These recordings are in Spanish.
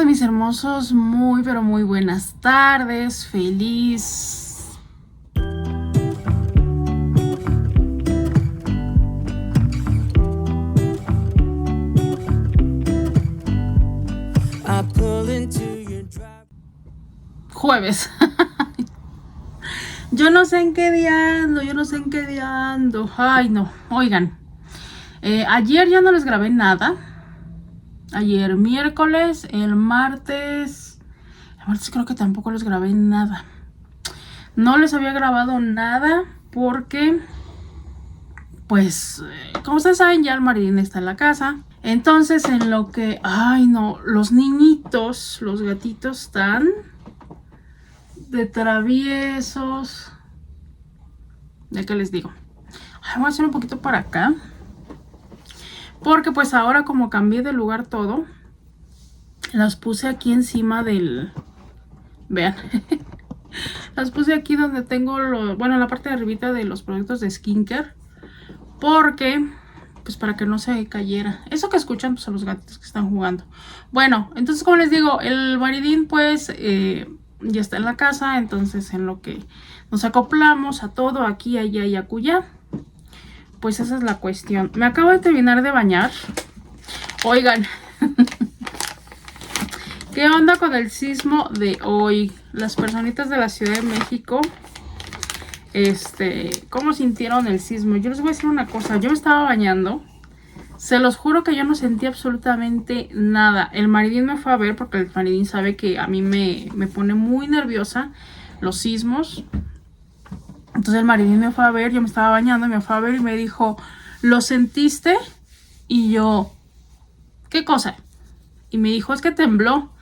mis hermosos, muy pero muy buenas tardes, feliz. Jueves. Yo no sé en qué día ando, Ay, no, oigan. Ayer ya no les grabé nada. Ayer miércoles, el martes creo que tampoco les grabé nada. No les había grabado nada porque, pues, como ustedes saben, ya el maridín está en la casa. Entonces, en lo que, ay no, los niñitos, los gatitos están de traviesos. ¿De qué les digo? Ay, voy a hacer un poquito para acá. Porque pues ahora como cambié de lugar todo, las puse aquí encima del... Vean. Las puse aquí donde tengo bueno, en la parte de arribita de los productos de skincare. Porque, pues para que no se cayera. Eso que escuchan, pues a los gatitos que están jugando. Bueno, entonces como les digo, el maridín pues ya está en la casa. Entonces en lo que nos acoplamos a todo, aquí, allá y acullá, pues esa es la cuestión. Me acabo de terminar de bañar. Oigan, ¿qué onda con el sismo de hoy? Las personitas de la Ciudad de México, ¿cómo sintieron el sismo? Yo les voy a decir una cosa. Yo me estaba bañando. Se los juro que yo no sentí absolutamente nada. El maridín me fue a ver porque el maridín sabe que a mí me pone muy nerviosa los sismos. Entonces el maridín me fue a ver, yo me estaba bañando, me fue a ver y me dijo, ¿lo sentiste? Y yo, ¿qué cosa? Y me dijo, es que tembló.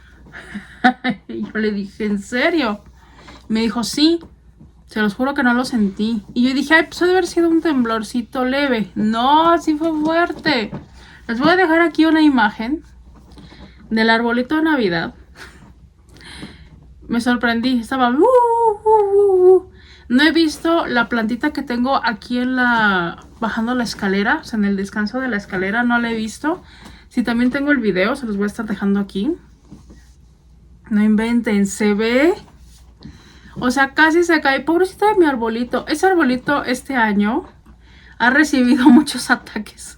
Y yo le dije, ¿en serio? Me dijo, sí, se los juro que no lo sentí. Y yo dije, ay, pues debe haber sido un temblorcito leve. No, sí fue fuerte. Les voy a dejar aquí una imagen del arbolito de Navidad. Me sorprendí, estaba... No he visto la plantita que tengo aquí bajando la escalera, o sea, en el descanso de la escalera, no la he visto. Si también tengo el video, se los voy a estar dejando aquí. No inventen, se ve. O sea, casi se cae. Pobrecito de mi arbolito. Ese arbolito este año ha recibido muchos ataques.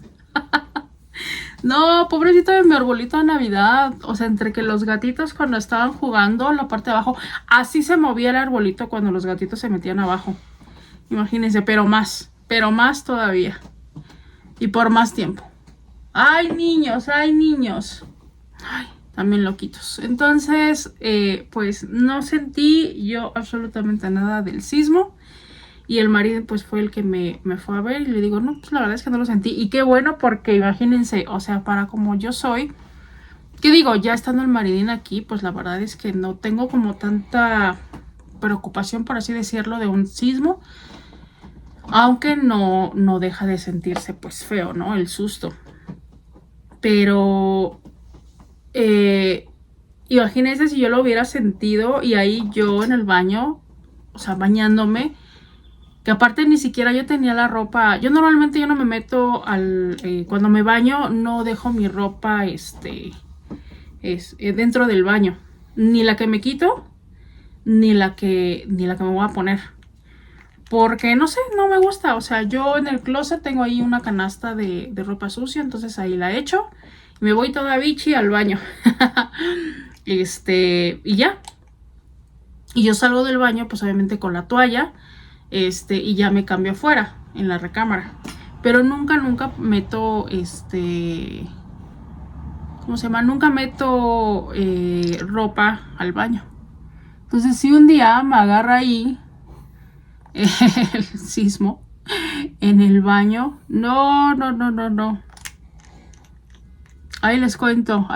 No, pobrecito de mi arbolito de Navidad. O sea, entre que los gatitos cuando estaban jugando en la parte de abajo, así se movía el arbolito cuando los gatitos se metían abajo. Imagínense, pero más todavía. Y por más tiempo. ¡Ay, niños! ¡Ay, niños! ¡Ay! También loquitos. Entonces, pues no sentí yo absolutamente nada del sismo. Y el marido pues fue el que me fue a ver y le digo, no, pues la verdad es que no lo sentí. Y qué bueno porque imagínense, o sea, para como yo soy, ¿qué digo? Ya estando el maridín aquí, pues la verdad es que no tengo como tanta preocupación, por así decirlo, de un sismo. Aunque no deja de sentirse pues feo, ¿no? El susto. Pero... imagínense si yo lo hubiera sentido y ahí yo en el baño, o sea, bañándome, que aparte ni siquiera yo tenía la ropa. Yo normalmente yo no me meto cuando me baño no dejo mi ropa dentro del baño, ni la que me quito ni la que me voy a poner, porque no sé, no me gusta. O sea, yo en el closet tengo ahí una canasta de ropa sucia, entonces ahí la echo y me voy toda bichi al baño. Y ya. Y yo salgo del baño pues obviamente con la toalla. Y ya me cambio afuera, en la recámara. Pero nunca meto, ¿cómo se llama? Nunca meto ropa al baño. Entonces, si un día me agarra ahí el sismo en el baño, no. Ahí les cuento.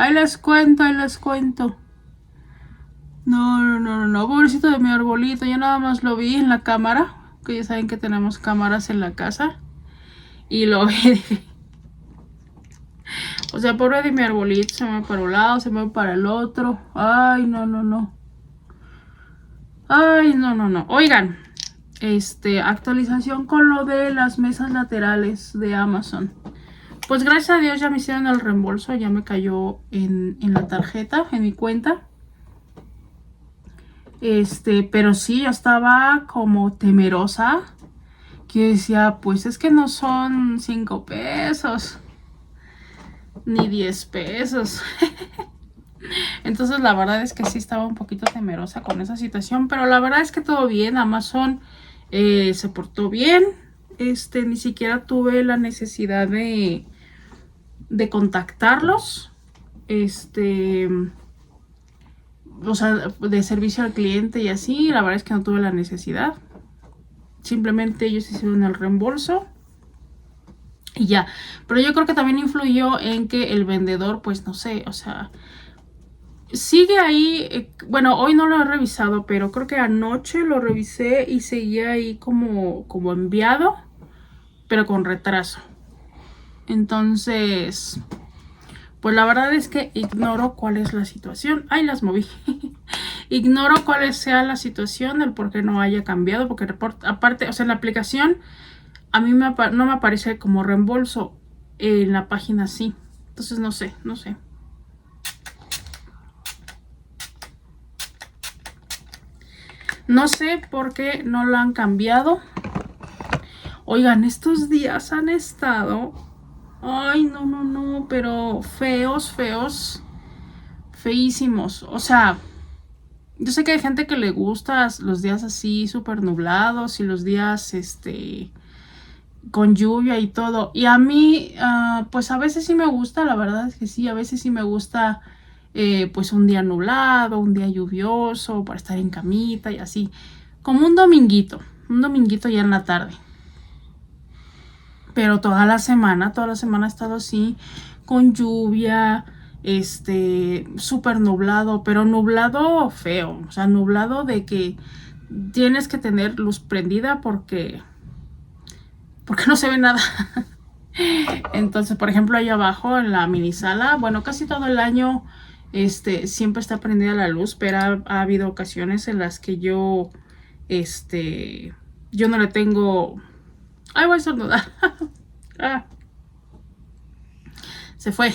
No, pobrecito de mi arbolito. Yo nada más lo vi en la cámara, que ya saben que tenemos cámaras en la casa, y lo vi. O sea, pobre de mi arbolito, se mueve para un lado, se mueve para el otro. Ay, no. Ay, no. Oigan, actualización con lo de las mesas laterales de Amazon. Pues gracias a Dios ya me hicieron el reembolso, ya me cayó en la tarjeta, en mi cuenta. Pero sí, yo estaba como temerosa, que decía, pues es que no son 5 pesos, ni 10 pesos. Entonces la verdad es que sí estaba un poquito temerosa con esa situación, pero la verdad es que todo bien. Amazon se portó bien. Ni siquiera tuve la necesidad de contactarlos. O sea, de servicio al cliente y así. La verdad es que no tuve la necesidad. Simplemente ellos hicieron el reembolso y ya. Pero yo creo que también influyó en que el vendedor, pues no sé, o sea, sigue ahí. Bueno, hoy no lo he revisado, pero creo que anoche lo revisé y seguía ahí como enviado, pero con retraso. Entonces, pues la verdad es que ignoro cuál es la situación. Ay, las moví. Ignoro cuál sea la situación, el por qué no haya cambiado, porque aparte, o sea, en la aplicación a mí no me aparece como reembolso, en la página sí. Entonces no sé. No sé por qué no lo han cambiado. Oigan, estos días han estado... Ay, no, pero feos, feísimos. O sea, yo sé que hay gente que le gusta los días así súper nublados y los días, con lluvia y todo. Y a mí, pues a veces sí me gusta, la verdad es que sí, a veces sí me gusta, pues un día nublado, un día lluvioso, para estar en camita y así. Como un dominguito ya en la tarde. Pero toda la semana ha estado así, con lluvia, súper nublado, pero nublado feo. O sea, nublado de que tienes que tener luz prendida porque no se ve nada. Entonces, por ejemplo, ahí abajo en la mini sala, bueno, casi todo el año siempre está prendida la luz, pero ha habido ocasiones en las que yo no le tengo... Ay, voy a estornudar. Ah, se fue.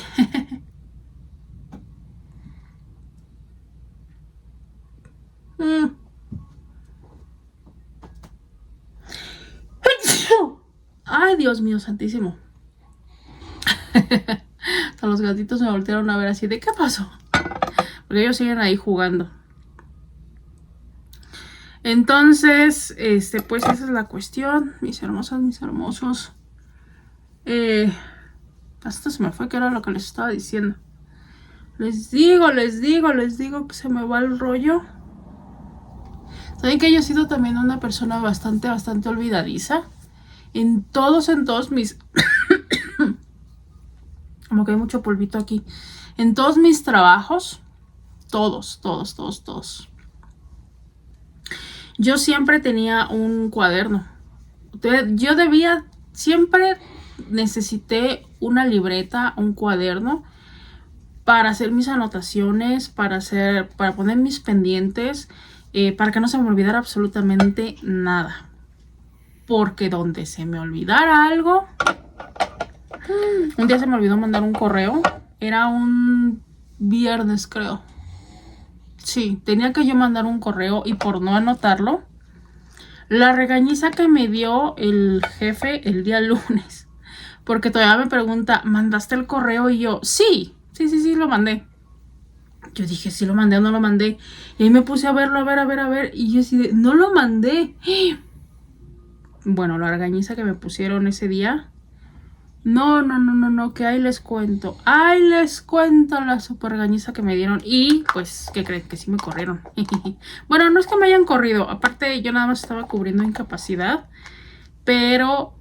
Ay, Dios mío santísimo. Hasta los gatitos me voltearon a ver así de ¿qué pasó? Porque ellos siguen ahí jugando. Entonces, pues esa es la cuestión, mis hermosas, mis hermosos. Hasta se me fue que era lo que les estaba diciendo. Les digo que se me va el rollo. Saben que yo he sido también una persona bastante olvidadiza. En todos mis... Como que hay mucho polvito aquí. En todos mis trabajos, todos. Yo siempre tenía un cuaderno. Siempre necesité una libreta, un cuaderno para hacer mis anotaciones, para poner mis pendientes, para que no se me olvidara absolutamente nada. Porque donde se me olvidara algo... Un día se me olvidó mandar un correo. Era un viernes, creo. Sí, tenía que yo mandar un correo y por no anotarlo, la regañiza que me dio el jefe el día lunes. Porque todavía me pregunta, ¿mandaste el correo? Y yo, sí, lo mandé. Yo dije, ¿sí lo mandé o no lo mandé? Y ahí me puse a verlo, a ver. Y yo así de, no lo mandé. Bueno, la regañiza que me pusieron ese día. No, que ahí les cuento la super regañiza que me dieron. Y pues, ¿qué creen? Que sí me corrieron. Bueno, no es que me hayan corrido, aparte yo nada más estaba cubriendo incapacidad. Pero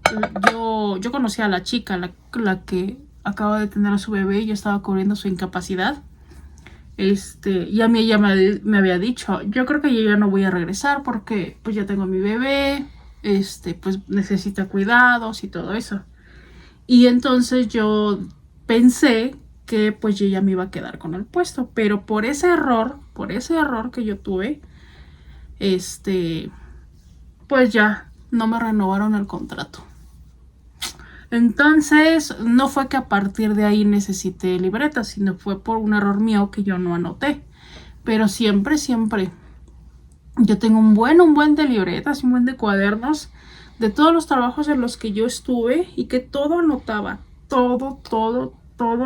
yo conocí a la chica, la que acaba de tener a su bebé, y yo estaba cubriendo su incapacidad. Y a mí ella me había dicho, yo creo que yo ya no voy a regresar porque pues ya tengo a mi bebé, pues necesita cuidados y todo eso. Y entonces yo pensé que pues yo ya me iba a quedar con el puesto. Pero por ese error que yo tuve, pues ya no me renovaron el contrato. Entonces, no fue que a partir de ahí necesité libretas, sino fue por un error mío que yo no anoté. Pero siempre, yo tengo un buen de libretas, un buen de cuadernos de todos los trabajos en los que yo estuve y que todo anotaba. Todo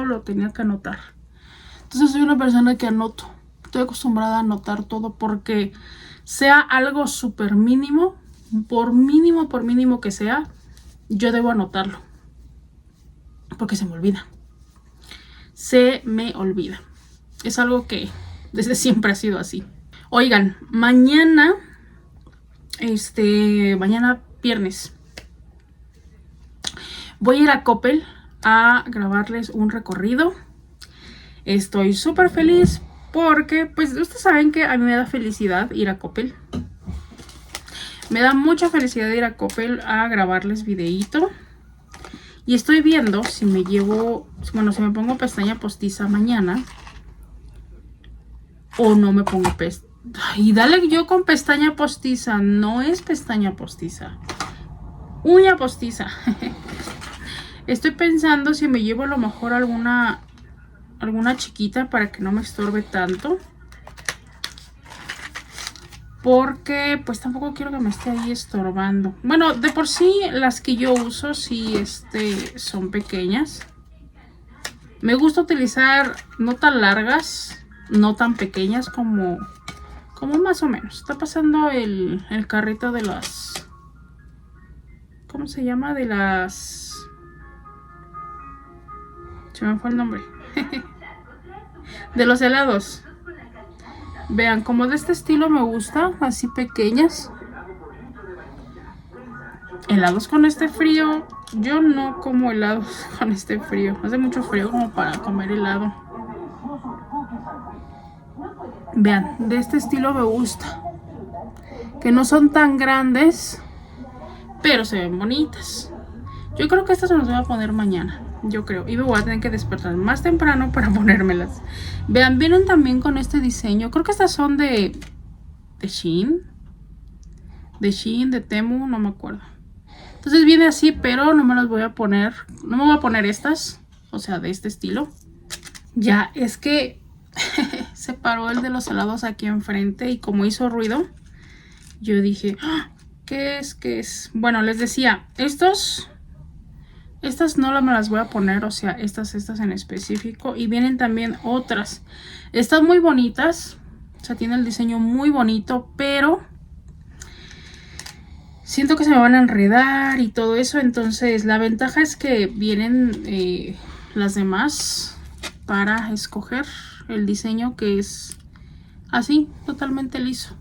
lo tenía que anotar. Entonces soy una persona que anoto. Estoy acostumbrada a anotar todo porque sea algo súper mínimo, por mínimo que sea, yo debo anotarlo. Porque se me olvida. Se me olvida. Es algo que desde siempre ha sido así. Oigan, mañana viernes, voy a ir a Coppel a grabarles un recorrido. Estoy súper feliz porque, pues, ustedes saben que a mí me da felicidad ir a Coppel. Me da mucha felicidad ir a Coppel a grabarles videíto. Y estoy viendo si me llevo, bueno, si me pongo pestaña postiza mañana o no me pongo pestaña. Y dale yo con pestaña postiza, no es pestaña postiza, uña postiza. Estoy pensando si me llevo a lo mejor alguna chiquita para que no me estorbe tanto. Porque pues tampoco quiero que me esté ahí estorbando. Bueno, de por sí las que yo uso sí son pequeñas. Me gusta utilizar no tan largas, no tan pequeñas como más o menos. Está pasando el carrito de las... ¿Cómo se llama? De las... Se me fue el nombre. De los helados. Vean, como de este estilo me gusta, así pequeñas. Helados con este frío. Yo no como helados con este frío. Hace mucho frío como para comer helado. Vean, de este estilo me gusta. Que no son tan grandes, pero se ven bonitas. Yo creo que estas se las voy a poner mañana. Yo creo. Y me voy a tener que despertar más temprano para ponérmelas. Vean, vienen también con este diseño. Creo que estas son de Shein. De Shein, de Temu, no me acuerdo. Entonces viene así, pero no me las voy a poner. No me voy a poner estas. O sea, de este estilo. Ya, es que se paró el de los helados aquí enfrente. Y como hizo ruido, yo dije, ¿qué es? ¿Qué es? Bueno, les decía, estas no me las voy a poner, o sea, estas en específico. Y vienen también otras. Están muy bonitas. O sea, tiene el diseño muy bonito, pero siento que se me van a enredar y todo eso. Entonces, la ventaja es que vienen las demás para escoger el diseño, que es así, totalmente liso.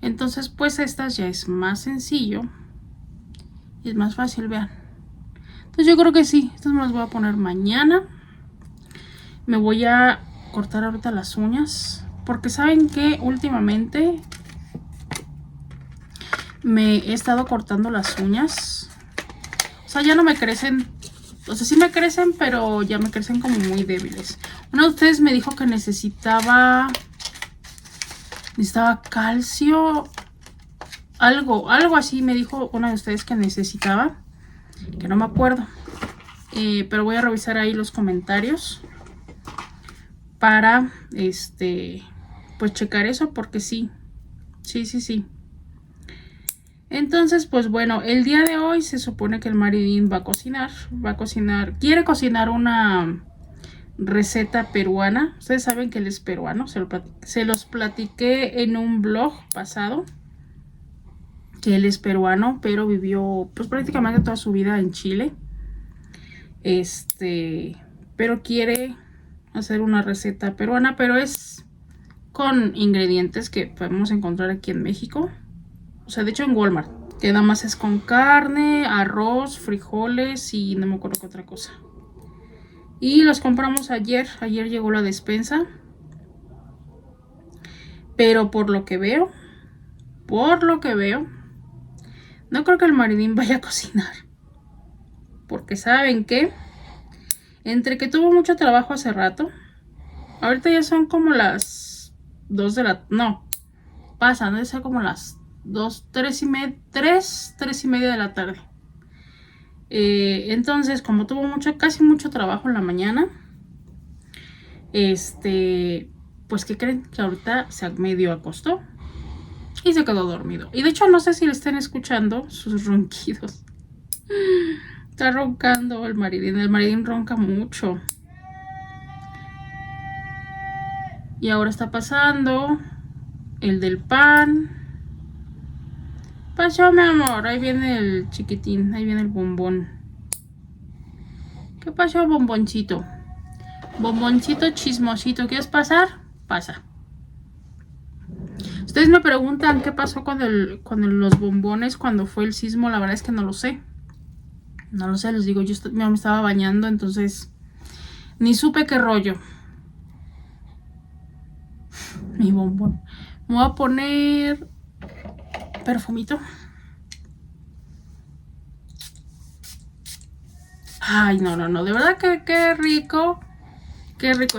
Entonces, pues estas ya es más sencillo y es más fácil, vean. Entonces yo creo que sí, estas me las voy a poner mañana. Me voy a cortar ahorita las uñas, porque saben que últimamente me he estado cortando las uñas. O sea, ya no me crecen. O sea, sí me crecen, pero ya me crecen como muy débiles. Uno de ustedes me dijo que necesitaba calcio. Algo así me dijo una de ustedes que necesitaba. Que no me acuerdo. Pero voy a revisar ahí los comentarios. Para, pues checar eso, porque sí. Sí. Entonces, pues bueno, el día de hoy se supone que el maridín va a cocinar. Quiere cocinar una receta peruana. Ustedes saben que él es peruano. Se los platiqué en un blog pasado. Que él es peruano, pero vivió pues prácticamente toda su vida en Chile. Pero quiere hacer una receta peruana, pero es con ingredientes que podemos encontrar aquí en México. O sea, de hecho en Walmart. Que nada más es con carne, arroz, frijoles y no me acuerdo qué otra cosa. Y los compramos ayer. Ayer llegó la despensa. Pero por lo que veo, no creo que el maridín vaya a cocinar. Porque saben que entre que tuvo mucho trabajo hace rato. Ahorita ya son como las 2 de la... No, pasan, debe ser como las 2, 3 y media de la tarde. Entonces, como tuvo casi mucho trabajo en la mañana, pues ¿qué creen? Que ahorita se medio acostó y se quedó dormido. Y de hecho no sé si le estén escuchando sus ronquidos. Está roncando el maridín ronca mucho. Y ahora está pasando el del pan. Pasó, mi amor, ahí viene el chiquitín, ahí viene el bombón. ¿Qué pasó, bomboncito? Bomboncito chismosito, ¿quieres pasar? Pasa. Ustedes me preguntan qué pasó con los bombones cuando fue el sismo. La verdad es que no lo sé. No lo sé, les digo, yo me estaba bañando, entonces ni supe qué rollo. Mi bombón. Me voy a poner perfumito. Ay, no, de verdad que qué rico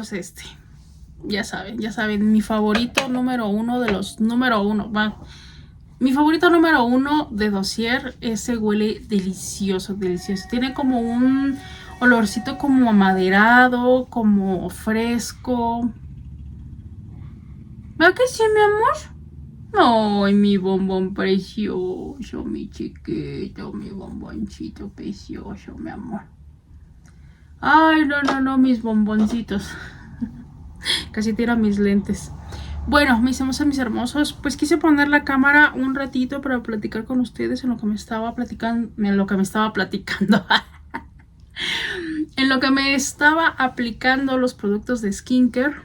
es este. Ya saben, mi favorito número uno de los número uno. Mi favorito número uno de Dossier, ese huele delicioso. Tiene como un olorcito como amaderado, como fresco. ¿Va que sí, mi amor? Ay, mi bombón precioso, mi chiquito, mi bomboncito precioso, mi amor. Ay, no, mis bomboncitos. Casi tiro mis lentes. Bueno, mis hermosos, pues quise poner la cámara un ratito para platicar con ustedes en lo que me estaba platicando. En lo que me estaba aplicando los productos de skincare.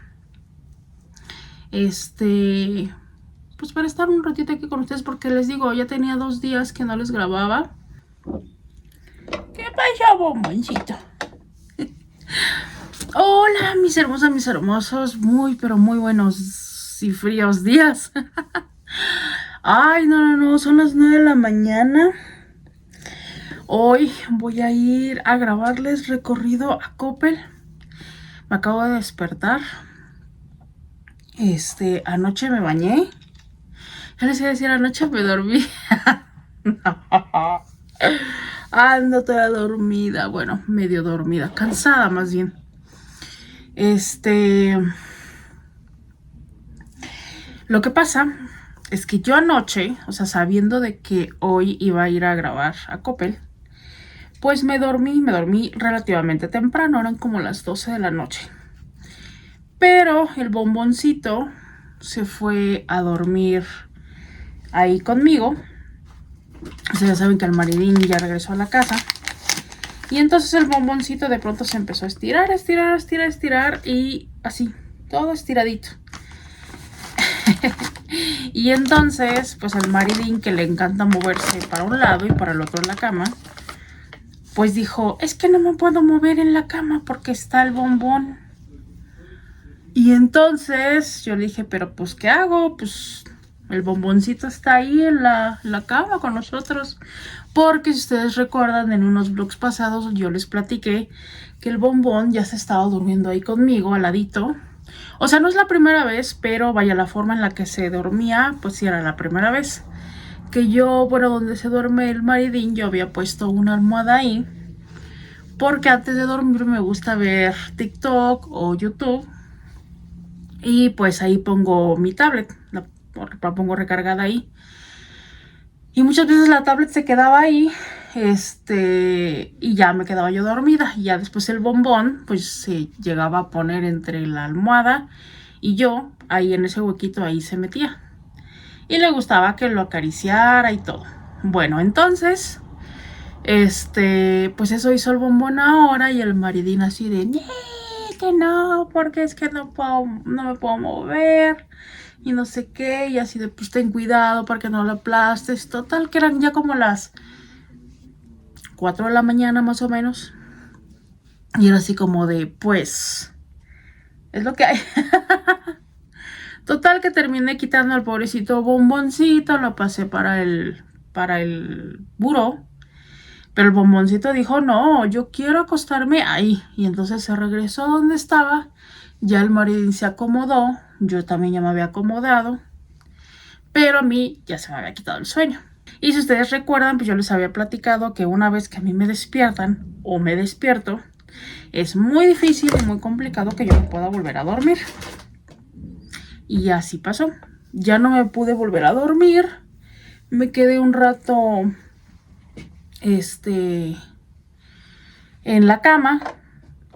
Pues para estar un ratito aquí con ustedes, porque les digo, ya tenía 2 días que no les grababa. ¿Qué pasa, bomboncito? Hola, mis hermosos, muy pero muy buenos y fríos días. Ay, no, son las 9 de la mañana. Hoy voy a ir a grabarles recorrido a Coppel. Me acabo de despertar. Anoche me bañé. Ya les iba a decir, anoche me dormí. Ando toda dormida. Bueno, medio dormida. Cansada más bien. Lo que pasa es que yo anoche, o sea, sabiendo de que hoy iba a ir a grabar a Coppel, pues me dormí relativamente temprano, eran como las 12 de la noche. Pero el bomboncito se fue a dormir ahí conmigo. O sea, ya saben que el maridín ya regresó a la casa. Y entonces el bomboncito de pronto se empezó a estirar y así, todo estiradito. Y entonces, pues al maridín, que le encanta moverse para un lado y para el otro en la cama, pues dijo, es que no me puedo mover en la cama porque está el bombón. Y entonces yo le dije, pero pues ¿qué hago? Pues el bomboncito está ahí en la cama con nosotros. Porque si ustedes recuerdan, en unos vlogs pasados yo les platiqué que el bombón ya se estaba durmiendo ahí conmigo, al ladito. O sea, no es la primera vez, pero vaya, la forma en la que se dormía, pues sí era la primera vez. Que yo, bueno, donde se duerme el maridín, yo había puesto una almohada ahí. Porque antes de dormir me gusta ver TikTok o YouTube. Y pues ahí pongo mi tablet, la pongo recargada ahí. Y muchas veces la tablet se quedaba ahí, y ya me quedaba yo dormida. Y ya después el bombón, pues se llegaba a poner entre la almohada y yo, ahí en ese huequito, ahí se metía. Y le gustaba que lo acariciara y todo. Bueno, entonces, pues eso hizo el bombón ahora, y el maridín así de, que no, porque es que no me puedo mover. Y no sé qué, y así de, pues ten cuidado para que no lo aplastes. Total, que eran ya como las 4 de la mañana más o menos. Y era así como de, pues, es lo que hay. Total, que terminé quitando al pobrecito bomboncito, lo pasé para el buró. Pero el bomboncito dijo, no, yo quiero acostarme ahí. Y entonces se regresó donde estaba. Ya el maridín se acomodó. Yo también ya me había acomodado. Pero a mí ya se me había quitado el sueño. Y si ustedes recuerdan, pues yo les había platicado que una vez que a mí me despiertan o me despierto, es muy difícil y muy complicado que yo me pueda volver a dormir. Y así pasó. Ya no me pude volver a dormir. Me quedé un rato en la cama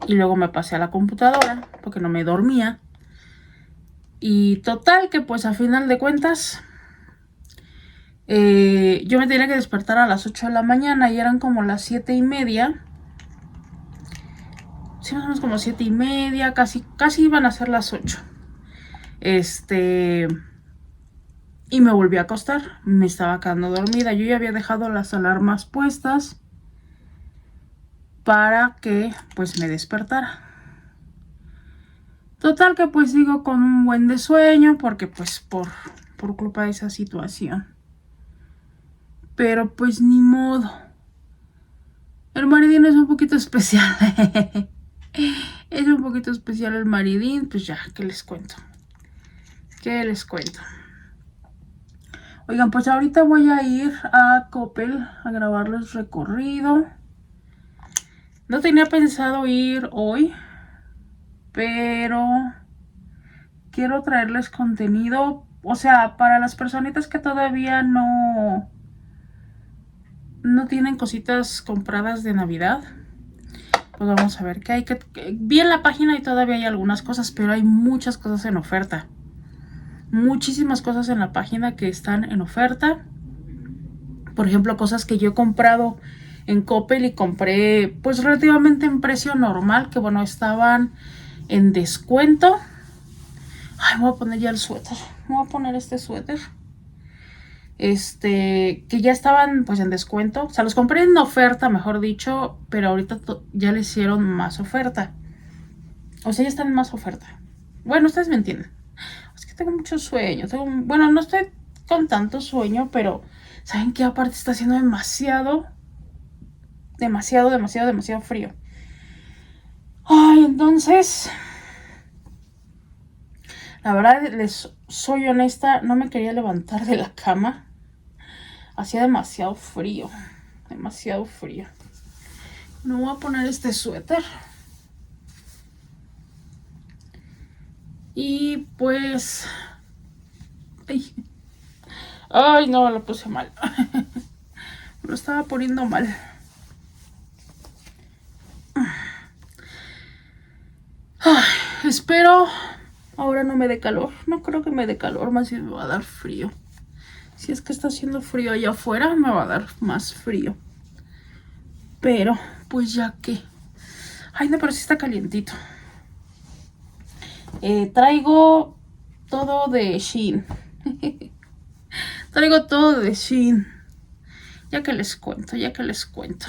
y luego me pasé a la computadora porque no me dormía. Y total que pues a final de cuentas yo me tenía que despertar a las 8 de la mañana y eran como las 7:30. Sí, más o menos como 7:30, casi iban a ser las 8. Y me volví a acostar. Me estaba quedando dormida. Yo ya había dejado las alarmas puestas para que pues me despertara. Total que pues sigo con un buen de sueño porque pues por culpa de esa situación. Pero pues ni modo. El maridín es un poquito especial. Es un poquito especial el maridín. Pues ya, ¿qué les cuento? ¿Qué les cuento? Oigan, pues ahorita voy a ir a Coppel a grabarles recorrido. No tenía pensado ir hoy, pero quiero traerles contenido. O sea, para las personitas que todavía no tienen cositas compradas de Navidad, pues vamos a ver qué hay. Vi en la página y todavía hay algunas cosas, pero hay muchas cosas en oferta. Muchísimas cosas en la página que están en oferta. Por ejemplo, cosas que yo he comprado en Coppel y compré pues relativamente en precio normal, que bueno, estaban en descuento. Ay, me voy a poner ya el suéter. Me voy a poner este suéter. Que ya estaban pues en descuento. O sea, los compré en oferta, mejor dicho, pero ahorita ya le hicieron más oferta. O sea, ya están en más oferta. Bueno, ustedes me entienden. Es que tengo mucho sueño. Bueno, no estoy con tanto sueño, pero ¿saben qué? Aparte está haciendo demasiado frío. Ay, entonces, la verdad, les soy honesta, no me quería levantar de la cama. Hacía demasiado frío. Demasiado frío. Me voy a poner este suéter. Y pues... Ay, no, lo puse mal. Me lo estaba poniendo mal. Ay, espero ahora no me dé calor. No creo que me dé calor, más bien me va a dar frío. Si es que está haciendo frío allá afuera, me va a dar más frío. Pero, pues ya que... Ay, no, pero sí está calientito. Traigo todo de Shein. Traigo todo de Shein. Ya que les cuento.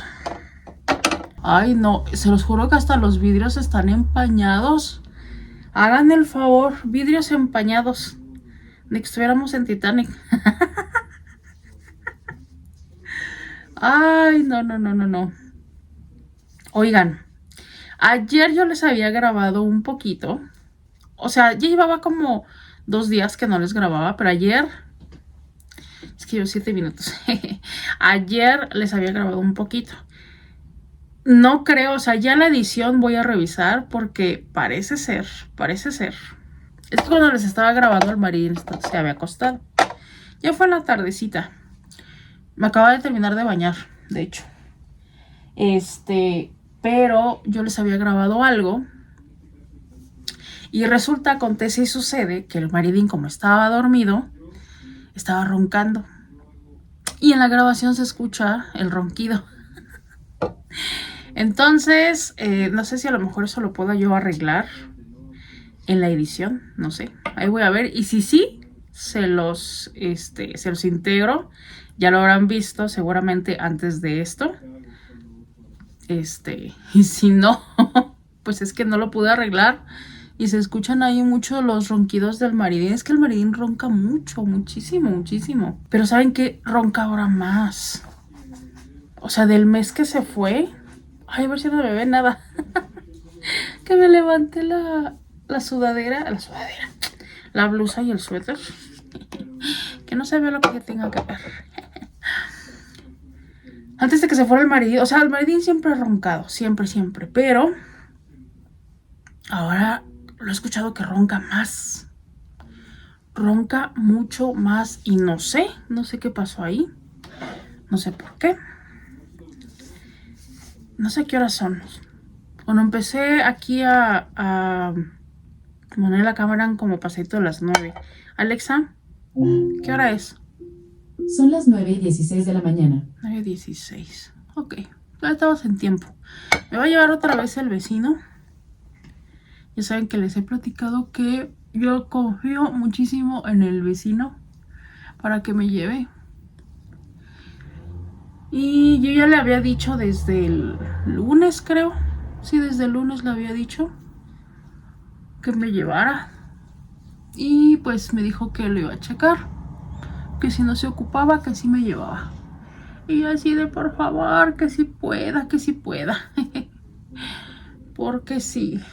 Ay, no, se los juro que hasta los vidrios están empañados. Hagan el favor, vidrios empañados. De que estuviéramos en Titanic. Ay, no. Oigan, ayer yo les había grabado un poquito. O sea, ya llevaba como 2 días que no les grababa, pero ayer... Es que yo 7 minutos. Ayer les había grabado un poquito. No creo, o sea, ya la edición voy a revisar porque parece ser. Es que cuando les estaba grabando el maridín se había acostado. Ya fue en la tardecita. Me acaba de terminar de bañar, de hecho. Pero yo les había grabado algo. Y resulta, acontece y sucede que el maridín, como estaba dormido, estaba roncando. Y en la grabación se escucha el ronquido. Entonces, no sé si a lo mejor eso lo puedo yo arreglar en la edición, no sé. Ahí voy a ver. Y si sí, se los integro. Ya lo habrán visto seguramente antes de esto. Y si no, pues es que no lo pude arreglar. Y se escuchan ahí mucho los ronquidos del maridín. Es que el maridín ronca muchísimo. Pero ¿saben qué? Ronca ahora más. O sea, del mes que se fue... Ay, a ver si no me ve nada. Que me levanté la sudadera. La blusa y el suéter. Que no se vea lo que tenga que ver. Antes de que se fuera el maridín, o sea, el maridín siempre ha roncado, siempre, siempre, pero ahora lo he escuchado que ronca más. Ronca mucho más y no sé qué pasó ahí. No sé por qué. No sé qué horas son. Cuando empecé aquí a poner la cámara eran como pasadito de las 9. Alexa, ¿qué hora es? Son las 9:16 de la mañana. 9:16. Ok, ya estamos en tiempo. Me va a llevar otra vez el vecino. Ya saben que les he platicado que yo confío muchísimo en el vecino para que me lleve. Y yo ya le había dicho desde el lunes, creo. Sí, desde el lunes le había dicho que me llevara. Y pues me dijo que lo iba a checar. Que si no se ocupaba, que sí me llevaba. Y yo así de por favor, que sí pueda, que sí pueda. Porque sí.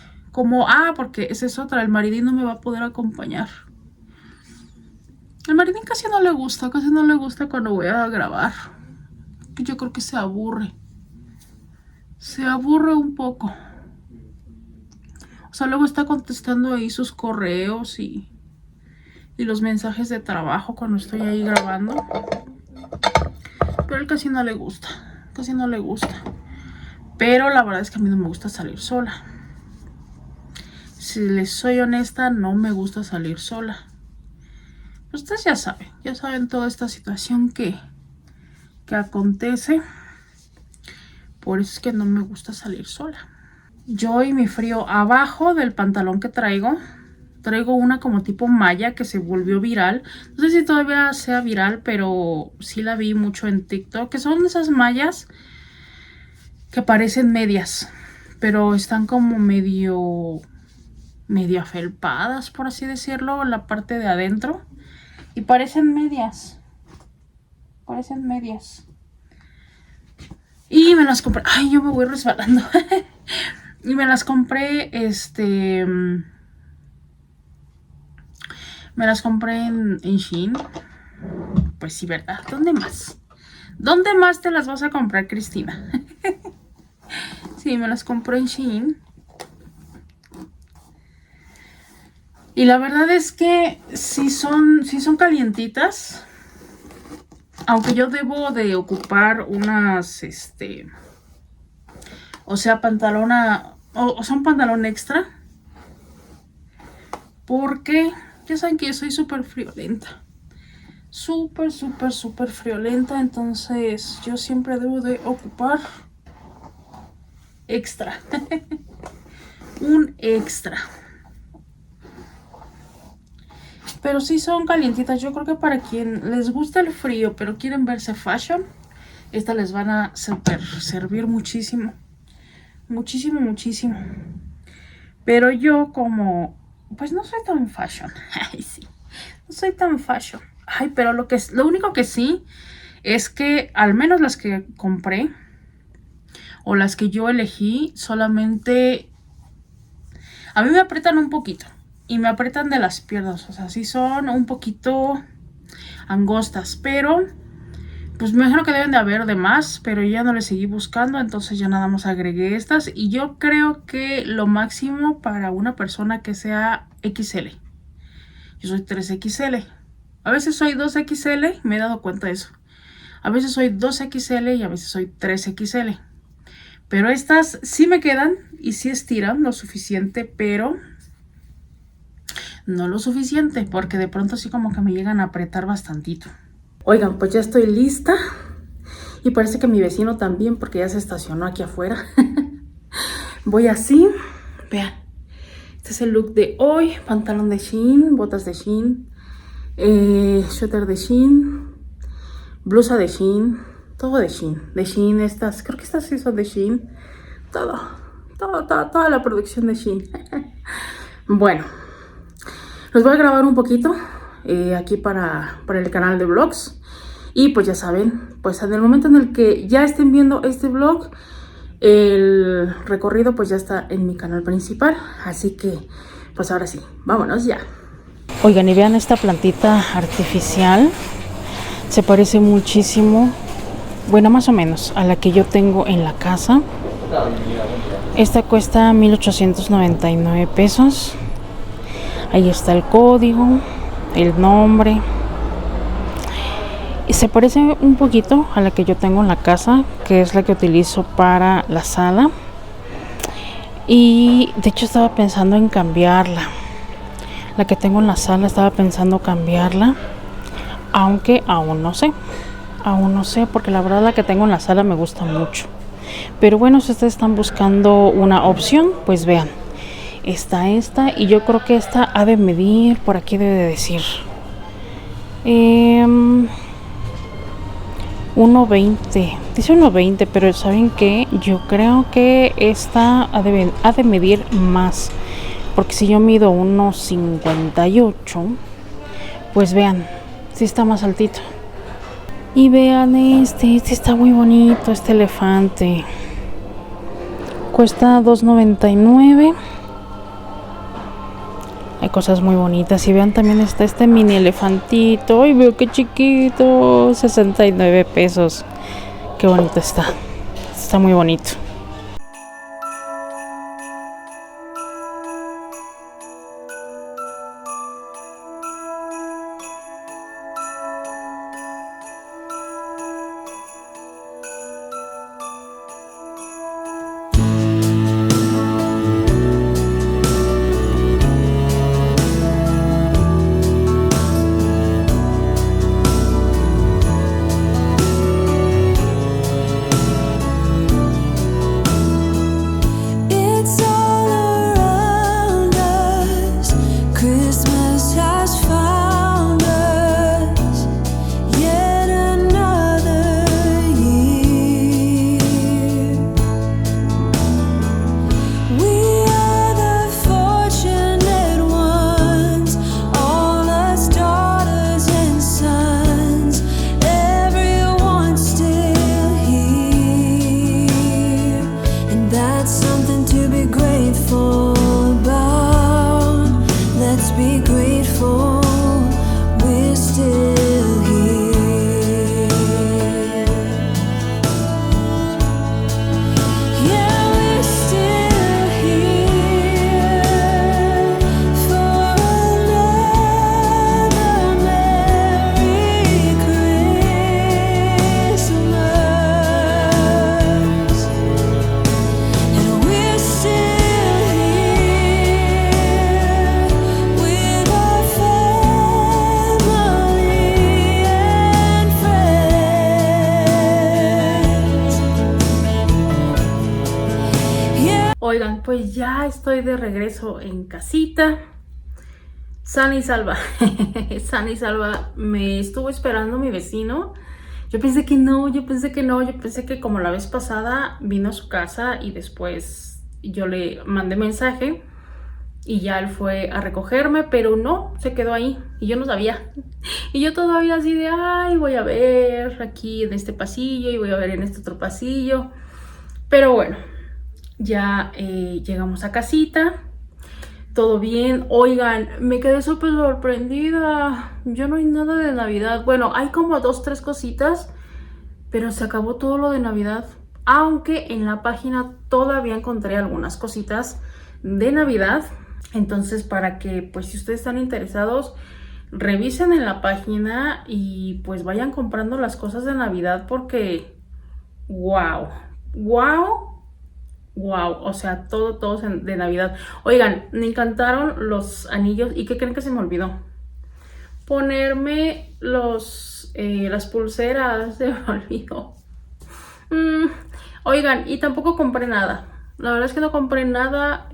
Porque esa es otra, el maridín no me va a poder acompañar. El maridín casi no le gusta cuando voy a grabar. Yo creo que se aburre. Se aburre un poco. O sea, luego está contestando ahí sus correos y los mensajes de trabajo cuando estoy ahí grabando. Pero a él casi no le gusta. Casi no le gusta. Pero la verdad es que a mí no me gusta salir sola. Si les soy honesta, no me gusta salir sola. Ustedes ya saben toda esta situación que acontece. Por eso es que no me gusta salir sola. Yo y mi frío abajo del pantalón que traigo una como tipo malla que se volvió viral. No sé si todavía sea viral, pero sí la vi mucho en TikTok. Que son esas mallas que parecen medias, pero están como medio afelpadas, por así decirlo, la parte de adentro. Y parecen medias. Y me las compré. Ay, yo me voy resbalando. Y me las compré, me las compré en Shein. Pues sí, ¿verdad? ¿Dónde más? ¿Dónde más te las vas a comprar, Cristina? Sí, me las compré en Shein. Y la verdad es que sí son calientitas. Aunque yo debo de ocupar unas, o sea, un pantalón extra. Porque ya saben que yo soy súper friolenta. Súper friolenta. Entonces yo siempre debo de ocupar extra. Un extra. Pero sí son calientitas. Yo creo que para quien les gusta el frío pero quieren verse fashion, estas les van a servir muchísimo. Muchísimo. Pero yo como pues no soy tan fashion. Ay, sí. No soy tan fashion. Ay, pero lo único que sí es que al menos las que compré o las que yo elegí solamente a mí me aprietan un poquito. Y me aprietan de las piernas. O sea, sí son un poquito angostas. Pero pues me imagino que deben de haber de más. Pero ya no le seguí buscando. Entonces ya nada más agregué estas. Y yo creo que lo máximo para una persona que sea XL. Yo soy 3XL. A veces soy 2XL. Me he dado cuenta de eso. A veces soy 2XL y a veces soy 3XL. Pero estas sí me quedan y sí estiran lo suficiente. Pero no lo suficiente, porque de pronto así como que me llegan a apretar bastantito. Oigan, pues ya estoy lista. Y parece que mi vecino también, porque ya se estacionó aquí afuera. Voy así. Vean. Este es el look de hoy. Pantalón de Shein, botas de Shein, suéter de Shein, blusa de Shein, todo de Shein. De Shein estas, creo que estas sí son de Shein. Toda la producción de Shein. Bueno. Los voy a grabar un poquito aquí para el canal de vlogs. Y pues ya saben, pues en el momento en el que ya estén viendo este vlog, el recorrido pues ya está en mi canal principal. Así que pues ahora sí, vámonos ya. Oigan, y vean esta plantita artificial. Se parece muchísimo Bueno, más o menos, a la que yo tengo en la casa. Esta cuesta 1,899 pesos. Ahí está el código, el nombre. Y se parece un poquito a la que yo tengo en la casa, que es la que utilizo para la sala. Y de hecho estaba pensando en cambiarla. La que tengo en la sala estaba pensando cambiarla, aunque aún no sé. Aún no sé, porque la verdad la que tengo en la sala me gusta mucho. Pero bueno, si ustedes están buscando una opción, pues vean. Está esta y yo creo que esta ha de medir, por aquí debe de decir 1,20. Dice 1,20, pero ¿saben qué? Yo creo que esta ha de medir más. Porque si yo mido 1,58, pues vean, sí está más altito. Y vean este está muy bonito, este elefante. Cuesta $2.99. Hay cosas muy bonitas. Y vean, también está este mini elefantito. ¡Ay, veo qué chiquito! 69 pesos. Qué bonito está. Está muy bonito. Oigan, pues ya estoy de regreso en casita. Sana y salva. Sana y salva. Me estuvo esperando mi vecino. Yo pensé que no. Yo pensé que como la vez pasada vino a su casa y después yo le mandé mensaje y ya él fue a recogerme, pero no, se quedó ahí y yo no sabía. Y yo todavía así de, ay, voy a ver aquí en este pasillo y voy a ver en este otro pasillo. Pero bueno, ya llegamos a casita, todo bien. Oigan, me quedé súper sorprendida. Ya no hay nada de Navidad. Bueno, hay como 2, 3 cositas, pero se acabó todo lo de Navidad. Aunque en la página todavía encontré algunas cositas de Navidad. Entonces, para que, pues, si ustedes están interesados, revisen en la página y pues vayan comprando las cosas de Navidad porque, wow, o sea, todo de Navidad. Oigan, me encantaron los anillos. ¿Y qué creen que se me olvidó? Ponerme las pulseras, se me olvidó. Oigan, y tampoco compré nada. La verdad es que no compré nada.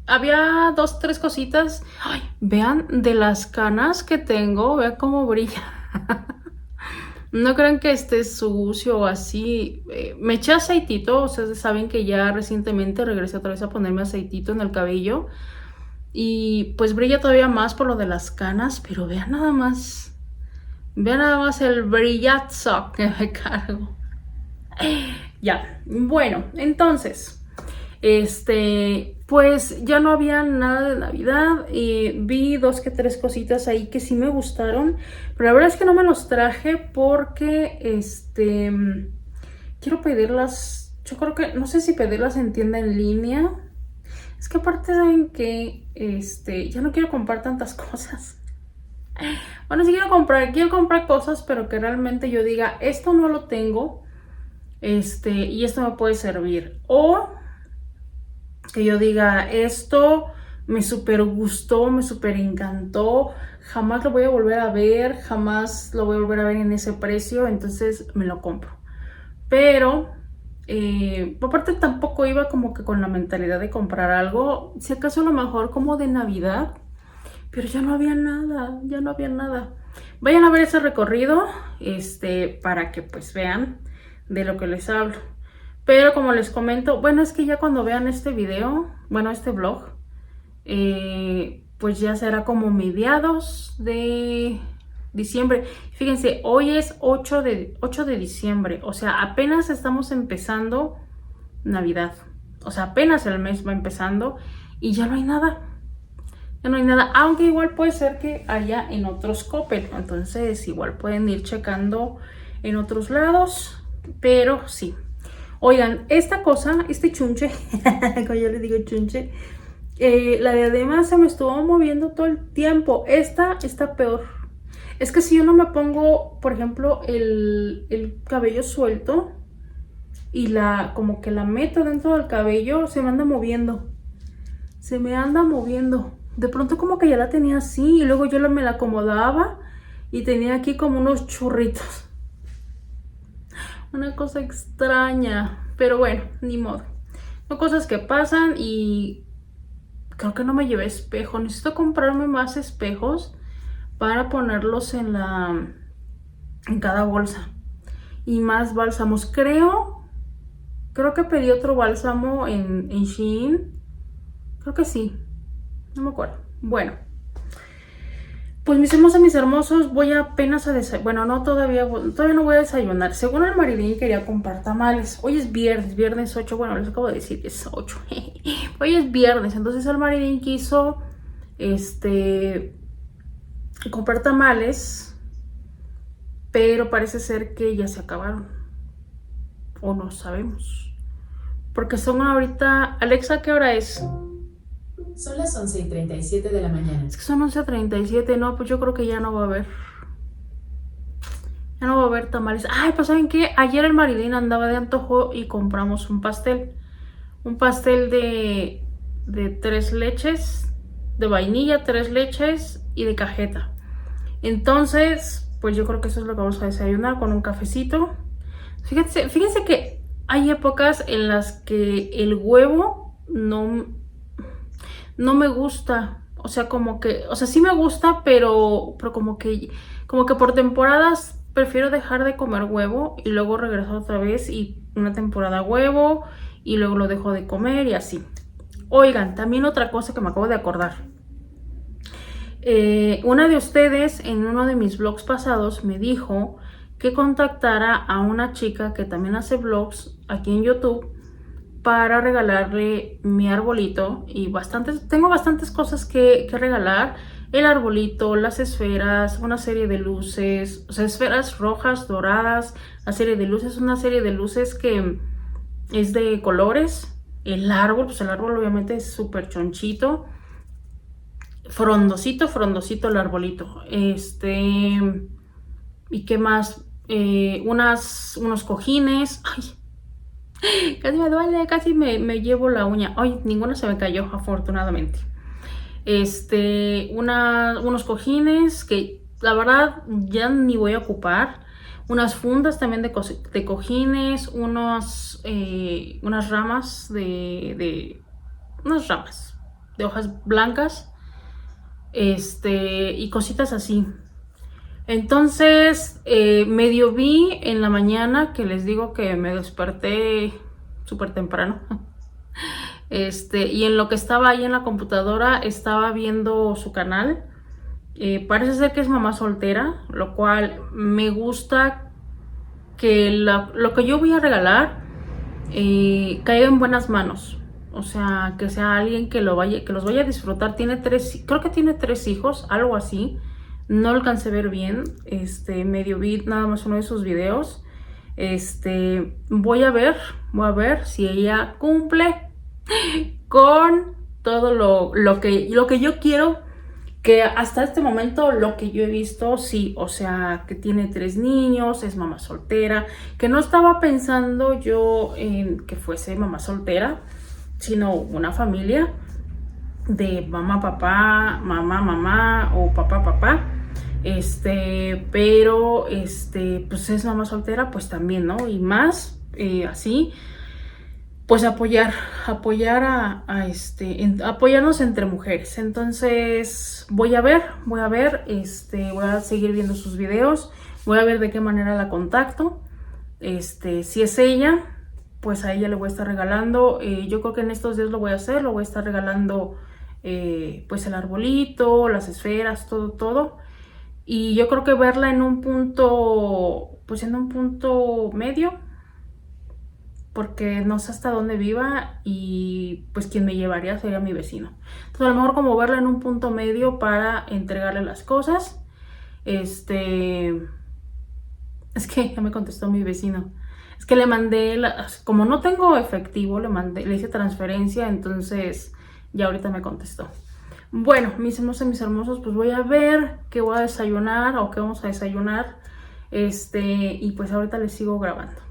Había 2, 3 cositas. Ay, vean de las canas que tengo. Vean cómo brilla. No crean que esté sucio o así. Me eché aceitito. Ustedes saben que ya recientemente regresé otra vez a ponerme aceitito en el cabello. Y pues brilla todavía más por lo de las canas. Pero vean nada más. Vean nada más el brillazo que me cargo. Ya, bueno, entonces Pues ya no había nada de Navidad y vi 2 que 3 cositas ahí que sí me gustaron, pero la verdad es que no me los traje porque quiero pedirlas. Yo creo que no sé si pedirlas en tienda en línea. Es que aparte saben que ya no quiero comprar tantas cosas. Bueno, sí quiero comprar cosas, pero que realmente yo diga, esto no lo tengo, y esto me puede servir. O que yo diga, esto me super gustó, me super encantó, jamás lo voy a volver a ver, jamás lo voy a volver a ver en ese precio, entonces me lo compro. Pero, aparte tampoco iba como que con la mentalidad de comprar algo, si acaso a lo mejor como de Navidad, pero ya no había nada, ya no había nada. Vayan a ver ese recorrido, para que pues vean de lo que les hablo. Pero como les comento, bueno, es que ya cuando vean este video, bueno, este vlog, pues ya será como mediados de diciembre. Fíjense, hoy es 8 de diciembre, o sea, apenas estamos empezando Navidad. O sea, apenas el mes va empezando y ya no hay nada. Ya no hay nada, aunque igual puede ser que haya en otros Coppel, entonces igual pueden ir checando en otros lados, pero sí. Oigan, esta cosa, este chunche, como yo le digo chunche, la diadema se me estuvo moviendo todo el tiempo. Esta está peor. Es que si yo no me pongo, por ejemplo, el cabello suelto y como que la meto dentro del cabello, se me anda moviendo. Se me anda moviendo. De pronto como que ya la tenía así y luego yo me la acomodaba y tenía aquí como unos churritos. Una cosa extraña, pero bueno, ni modo. Son cosas que pasan y creo que no me llevé espejo. Necesito comprarme más espejos para ponerlos en cada bolsa. Y más bálsamos. Creo que pedí otro bálsamo en Shein. Creo que sí. No me acuerdo. Bueno. Pues mis hermosos, voy apenas a desayunar. Bueno, no, todavía no voy a desayunar. Según el maridín quería comprar tamales. Hoy es viernes 8. Bueno, les acabo de decir que es 8. Hoy es viernes, entonces el maridín quiso comprar tamales, pero parece ser que ya se acabaron. O no sabemos. Porque son ahorita... Alexa, ¿qué hora es? Son las 11:37 de la mañana. Es que son 11:37, no, pues yo creo que ya no va a haber. Ya no va a haber tamales. Ay, pues ¿saben qué? Ayer el maridín andaba de antojo y compramos un pastel. Un pastel de 3 leches, de vainilla, 3 leches y de cajeta. Entonces, pues yo creo que eso es lo que vamos a desayunar con un cafecito. Fíjense que hay épocas en las que el huevo no me gusta, o sea, sí me gusta, pero como que por temporadas prefiero dejar de comer huevo y luego regresar otra vez y una temporada huevo y luego lo dejo de comer y así. Oigan, también otra cosa que me acabo de acordar. Una de ustedes en uno de mis vlogs pasados me dijo que contactara a una chica que también hace vlogs aquí en YouTube para regalarle mi arbolito y tengo bastantes cosas que regalar. El arbolito, las esferas, una serie de luces, o sea, esferas rojas, doradas, una serie de luces, que es de colores. El árbol, pues el árbol obviamente es súper chonchito, frondosito el arbolito. ¿Y qué más? Unos cojines. Ay, casi me duele, casi me llevo la uña. Ay, ninguna se me cayó, afortunadamente. Unos cojines que la verdad ya ni voy a ocupar. Unas fundas también de cojines. Unas ramas unas ramas de hojas blancas. Y cositas así. Entonces, medio vi en la mañana, que les digo que me desperté súper temprano. Y en lo que estaba ahí en la computadora, estaba viendo su canal. Parece ser que es mamá soltera, lo cual me gusta que lo que yo voy a regalar caiga en buenas manos. o sea, que sea alguien que los vaya a disfrutar. Creo que tiene 3 hijos, algo así. No alcancé a ver bien, medio vi nada más uno de sus videos. Voy a ver si ella cumple con todo lo que yo quiero, que hasta este momento lo que yo he visto, sí, o sea, que tiene 3 niños, es mamá soltera, que no estaba pensando yo en que fuese mamá soltera, sino una familia de mamá, papá, mamá o papá. Pero pues es mamá soltera, pues también, ¿no? Y más así, pues apoyarnos entre mujeres. Entonces voy a ver, voy a seguir viendo sus videos, voy a ver de qué manera la contacto. Si es ella, pues a ella le voy a estar regalando, yo creo que en estos días lo voy a hacer, lo voy a estar regalando pues el arbolito, las esferas, todo. Y yo creo que verla en un punto, pues en un punto medio, porque no sé hasta dónde viva y pues quien me llevaría sería mi vecino. Entonces a lo mejor como verla en un punto medio para entregarle las cosas. Es que ya me contestó mi vecino. Es que le mandé, como no tengo efectivo, le hice transferencia, entonces ya ahorita me contestó. Bueno, mis hermosos, pues voy a ver qué voy a desayunar o qué vamos a desayunar. Y pues ahorita les sigo grabando.